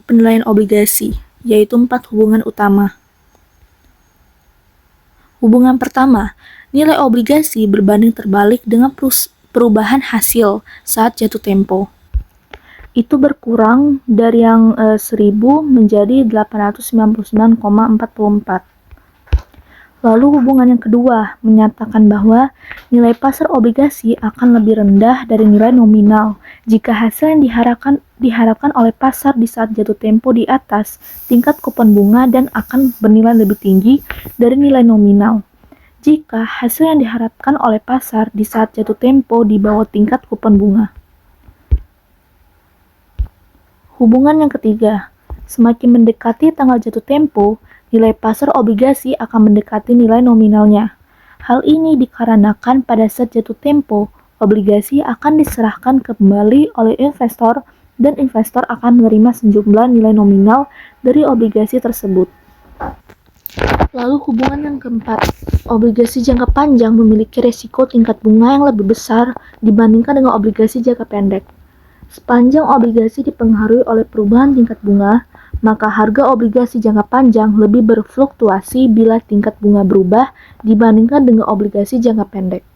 Penilaian obligasi, yaitu 4 hubungan utama. Hubungan pertama, nilai obligasi berbanding terbalik dengan perubahan hasil saat jatuh tempo. Itu berkurang dari yang 1000 menjadi 899,44. Lalu hubungan yang kedua menyatakan bahwa nilai pasar obligasi akan lebih rendah dari nilai nominal jika hasil yang diharapkan oleh pasar di saat jatuh tempo di atas tingkat kupon bunga dan akan bernilai lebih tinggi dari nilai nominal jika hasil yang diharapkan oleh pasar di saat jatuh tempo di bawah tingkat kupon bunga. Hubungan yang ketiga, semakin mendekati tanggal jatuh tempo, nilai pasar obligasi akan mendekati nilai nominalnya. Hal ini dikarenakan pada saat jatuh tempo, obligasi akan diserahkan kembali oleh investor dan investor akan menerima sejumlah nilai nominal dari obligasi tersebut. Lalu hubungan yang keempat, obligasi jangka panjang memiliki resiko tingkat bunga yang lebih besar dibandingkan dengan obligasi jangka pendek. Sepanjang obligasi dipengaruhi oleh perubahan tingkat bunga, maka harga obligasi jangka panjang lebih berfluktuasi bila tingkat bunga berubah dibandingkan dengan obligasi jangka pendek.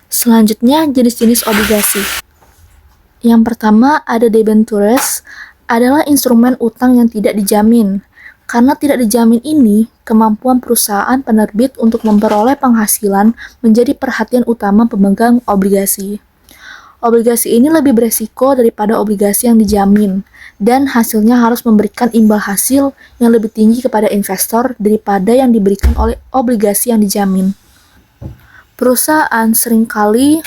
Selanjutnya, jenis-jenis obligasi. Yang pertama ada debentures, adalah instrumen utang yang tidak dijamin. Karena tidak dijamin ini, kemampuan perusahaan penerbit untuk memperoleh penghasilan menjadi perhatian utama pemegang obligasi. Obligasi ini lebih beresiko daripada obligasi yang dijamin, dan hasilnya harus memberikan imbal hasil yang lebih tinggi kepada investor daripada yang diberikan oleh obligasi yang dijamin. Perusahaan seringkali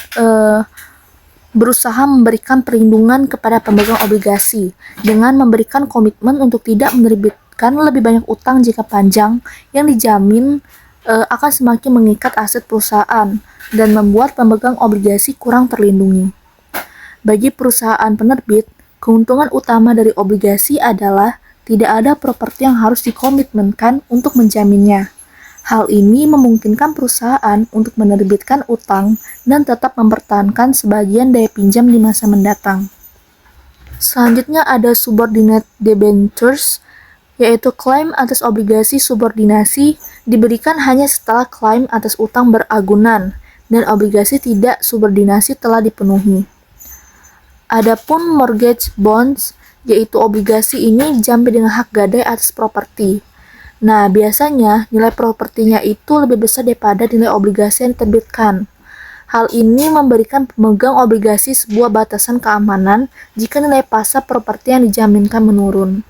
berusaha memberikan perlindungan kepada pemegang obligasi dengan memberikan komitmen untuk tidak menerbitkan lebih banyak utang jangka panjang yang dijamin akan semakin mengikat aset perusahaan dan membuat pemegang obligasi kurang terlindungi. Bagi perusahaan penerbit, keuntungan utama dari obligasi adalah tidak ada properti yang harus dikomitmenkan untuk menjaminnya. Hal ini memungkinkan perusahaan untuk menerbitkan utang dan tetap mempertahankan sebagian daya pinjam di masa mendatang. Selanjutnya ada subordinate debentures, yaitu klaim atas obligasi subordinasi diberikan hanya setelah klaim atas utang beragunan dan obligasi tidak subordinasi telah dipenuhi. Adapun mortgage bonds, yaitu obligasi ini dijamin dengan hak gadai atas properti. Nah, biasanya nilai propertinya itu lebih besar daripada nilai obligasi yang diterbitkan. Hal ini memberikan pemegang obligasi sebuah batasan keamanan jika nilai pasar properti yang dijaminkan menurun.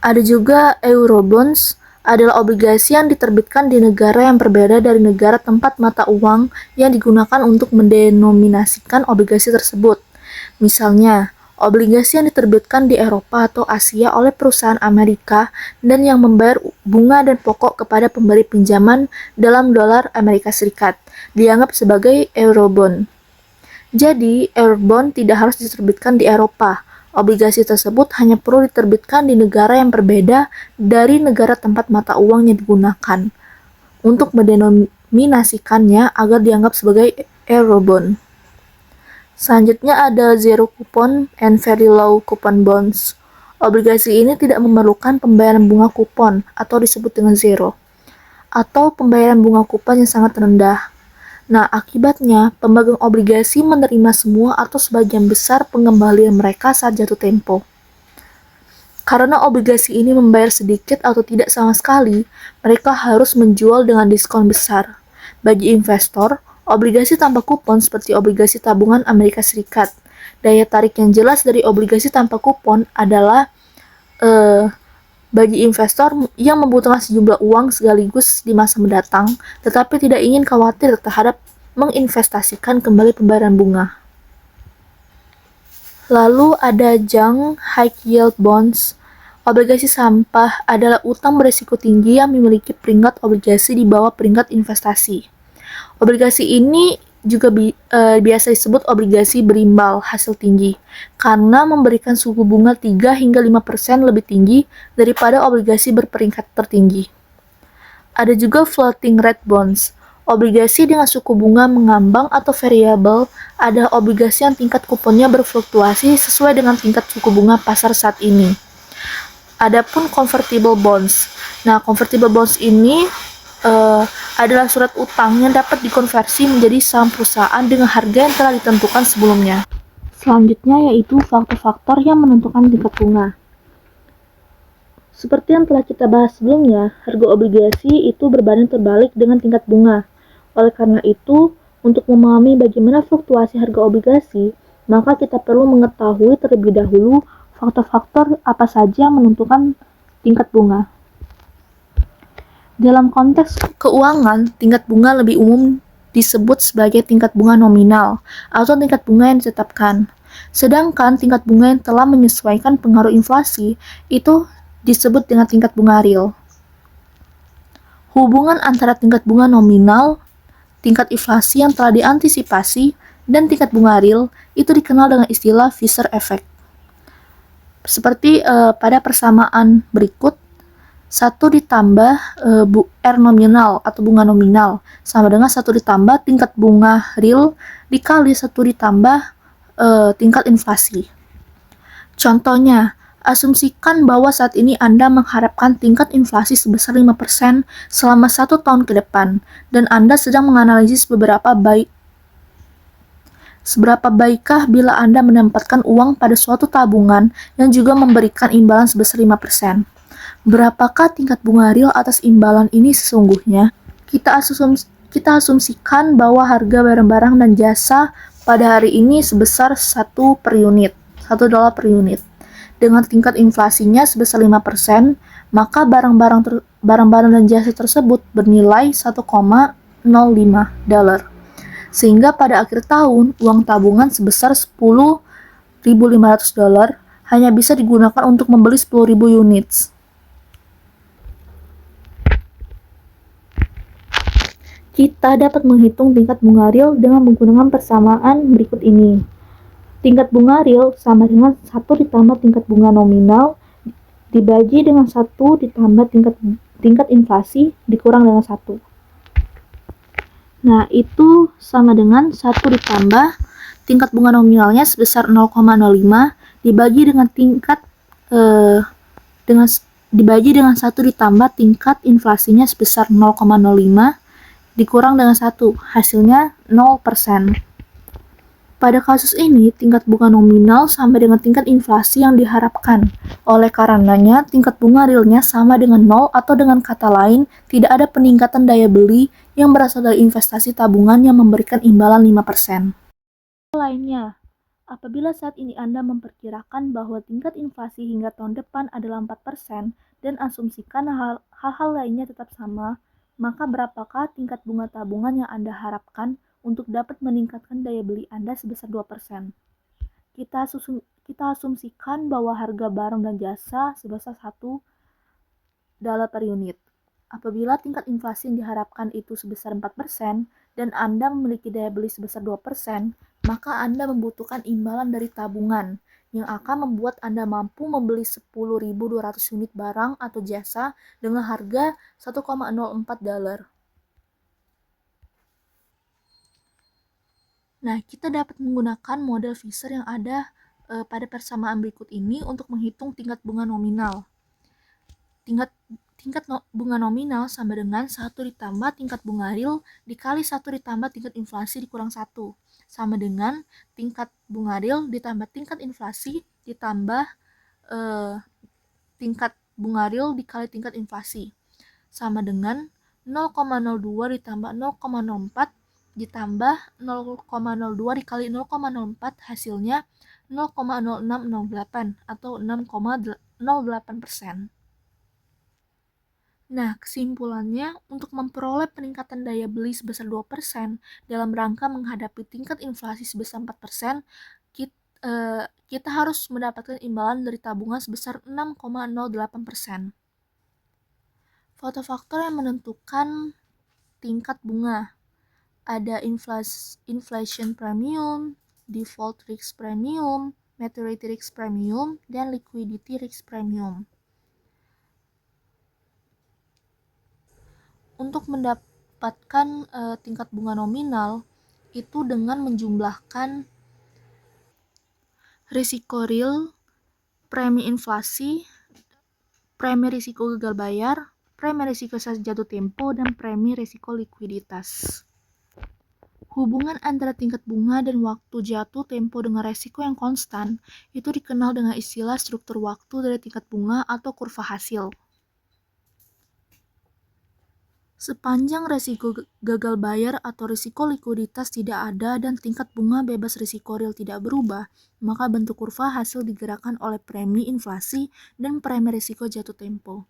Ada juga Eurobonds, adalah obligasi yang diterbitkan di negara yang berbeda dari negara tempat mata uang yang digunakan untuk mendenominasikan obligasi tersebut. Misalnya, obligasi yang diterbitkan di Eropa atau Asia oleh perusahaan Amerika dan yang membayar bunga dan pokok kepada pemberi pinjaman dalam dolar Amerika Serikat, dianggap sebagai Eurobond. Jadi, Eurobond tidak harus diterbitkan di Eropa. Obligasi tersebut hanya perlu diterbitkan di negara yang berbeda dari negara tempat mata uang yang digunakan untuk mendenominasikannya agar dianggap sebagai Eurobond. Selanjutnya ada zero coupon and very low coupon bonds. Obligasi ini tidak memerlukan pembayaran bunga kupon atau disebut dengan zero, atau pembayaran bunga kupon yang sangat rendah. Nah, akibatnya, pemegang obligasi menerima semua atau sebagian besar pengembalian mereka saat jatuh tempo. Karena obligasi ini membayar sedikit atau tidak sama sekali, mereka harus menjual dengan diskon besar. Bagi investor, obligasi tanpa kupon seperti obligasi tabungan Amerika Serikat. Daya tarik yang jelas dari obligasi tanpa kupon adalah bagi investor yang membutuhkan sejumlah uang sekaligus di masa mendatang, tetapi tidak ingin khawatir terhadap menginvestasikan kembali pembayaran bunga. Lalu ada junk high yield bonds. Obligasi sampah adalah utang berisiko tinggi yang memiliki peringkat obligasi di bawah peringkat investasi. Obligasi ini juga biasa disebut obligasi berimbal hasil tinggi, karena memberikan suku bunga 3 hingga 5% lebih tinggi daripada obligasi berperingkat tertinggi. Ada juga floating rate bonds. Obligasi dengan suku bunga mengambang atau variabel adalah obligasi yang tingkat kuponnya berfluktuasi sesuai dengan tingkat suku bunga pasar saat ini. Adapun convertible bonds. Nah, convertible bonds ini adalah surat utang yang dapat dikonversi menjadi saham perusahaan dengan harga yang telah ditentukan sebelumnya. Selanjutnya yaitu faktor-faktor yang menentukan tingkat bunga. Seperti yang telah kita bahas sebelumnya, harga obligasi itu berbanding terbalik dengan tingkat bunga. Oleh karena itu, untuk memahami bagaimana fluktuasi harga obligasi, maka kita perlu mengetahui terlebih dahulu faktor-faktor apa saja yang menentukan tingkat bunga. Dalam konteks keuangan, tingkat bunga lebih umum disebut sebagai tingkat bunga nominal atau tingkat bunga yang ditetapkan. Sedangkan tingkat bunga yang telah menyesuaikan pengaruh inflasi itu disebut dengan tingkat bunga real. Hubungan antara tingkat bunga nominal, tingkat inflasi yang telah diantisipasi, dan tingkat bunga real itu dikenal dengan istilah Fisher effect. Seperti pada persamaan berikut, 1 ditambah R nominal atau bunga nominal sama dengan 1 ditambah tingkat bunga real dikali 1 ditambah tingkat inflasi. Contohnya, asumsikan bahwa saat ini Anda mengharapkan tingkat inflasi sebesar 5% selama 1 tahun ke depan, dan Anda sedang menganalisis seberapa baikkah bila Anda menempatkan uang pada suatu tabungan yang juga memberikan imbalan sebesar 5%. Berapakah tingkat bunga real atas imbalan ini sesungguhnya? Kita asumsikan bahwa harga barang-barang dan jasa pada hari ini sebesar $1 per unit. Dengan tingkat inflasinya sebesar 5%, maka barang-barang dan jasa tersebut bernilai $1,05. Sehingga pada akhir tahun, uang tabungan sebesar $10.500 hanya bisa digunakan untuk membeli 10.000 units. Kita dapat menghitung tingkat bunga real dengan menggunakan persamaan berikut ini. Tingkat bunga real sama dengan 1 ditambah tingkat bunga nominal dibagi dengan 1 ditambah tingkat inflasi dikurang dengan 1. Nah, itu sama dengan 1 ditambah tingkat bunga nominalnya sebesar 0,05 dibagi dengan dibagi dengan 1 ditambah tingkat inflasinya sebesar 0,05 dikurang dengan 1, hasilnya 0%. Pada kasus ini, tingkat bunga nominal sama dengan tingkat inflasi yang diharapkan. Oleh karenanya, tingkat bunga realnya sama dengan 0 atau dengan kata lain, tidak ada peningkatan daya beli yang berasal dari investasi tabungan yang memberikan imbalan 5%. Lainnya, apabila saat ini Anda memperkirakan bahwa tingkat inflasi hingga tahun depan adalah 4% dan asumsikan hal-hal lainnya tetap sama, maka berapakah tingkat bunga tabungan yang Anda harapkan untuk dapat meningkatkan daya beli Anda sebesar 2%? Kita asumsikan bahwa harga barang dan jasa sebesar $1 per unit. Apabila tingkat inflasi yang diharapkan itu sebesar 4% dan Anda memiliki daya beli sebesar 2%, maka Anda membutuhkan imbalan dari tabungan yang akan membuat Anda mampu membeli 10.200 unit barang atau jasa dengan harga $1,04. Nah, kita dapat menggunakan model Fisher yang ada pada persamaan berikut ini untuk menghitung tingkat bunga nominal. Tingkat bunga nominal sama dengan 1 ditambah tingkat bunga real dikali 1 ditambah tingkat inflasi dikurang 1. Sama dengan tingkat bunga real ditambah tingkat inflasi ditambah tingkat bunga real dikali tingkat inflasi. Sama dengan 0,02 ditambah 0,04 ditambah 0,02 dikali 0,04 hasilnya 0,0608 atau 6,08%. Nah, kesimpulannya, untuk memperoleh peningkatan daya beli sebesar 2% dalam rangka menghadapi tingkat inflasi sebesar 4%, kita harus mendapatkan imbalan dari tabungan sebesar 6,08%. Faktor-faktor yang menentukan tingkat bunga ada inflation premium, default risk premium, maturity risk premium, dan liquidity risk premium. Untuk mendapatkan tingkat bunga nominal itu dengan menjumlahkan risiko real, premi inflasi, premi risiko gagal bayar, premi risiko jatuh tempo, dan premi risiko likuiditas. Hubungan antara tingkat bunga dan waktu jatuh tempo dengan resiko yang konstan itu dikenal dengan istilah struktur waktu dari tingkat bunga atau kurva hasil. Sepanjang risiko gagal bayar atau risiko likuiditas tidak ada dan tingkat bunga bebas risiko real tidak berubah, maka bentuk kurva hasil digerakkan oleh premi inflasi dan premi risiko jatuh tempo.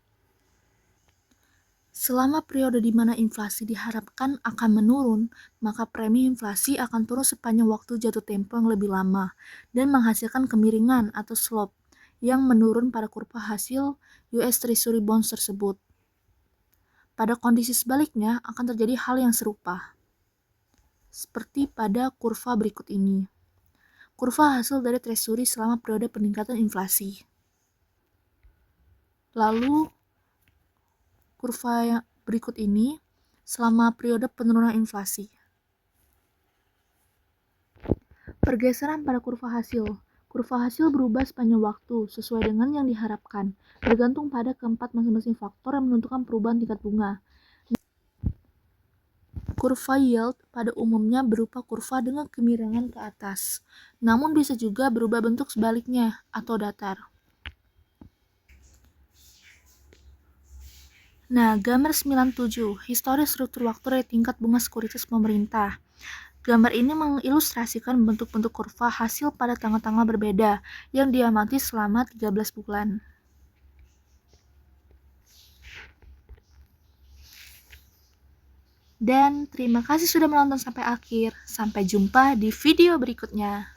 Selama periode di mana inflasi diharapkan akan menurun, maka premi inflasi akan turun sepanjang waktu jatuh tempo yang lebih lama dan menghasilkan kemiringan atau slope yang menurun pada kurva hasil US Treasury Bonds tersebut. Pada kondisi sebaliknya akan terjadi hal yang serupa, seperti pada kurva berikut ini. Kurva hasil dari treasury selama periode peningkatan inflasi. Lalu, kurva yang berikut ini selama periode penurunan inflasi. Pergeseran pada kurva hasil. Kurva hasil berubah sepanjang waktu sesuai dengan yang diharapkan, bergantung pada keempat masing-masing faktor yang menentukan perubahan tingkat bunga. Kurva yield pada umumnya berupa kurva dengan kemiringan ke atas, namun bisa juga berubah bentuk sebaliknya atau datar. Nah, gambar 97, histori struktur waktu dari tingkat bunga sekuritas pemerintah. Gambar ini mengilustrasikan bentuk-bentuk kurva hasil pada tanggal-tanggal berbeda yang diamati selama 13 bulan. Dan terima kasih sudah menonton sampai akhir. Sampai jumpa di video berikutnya.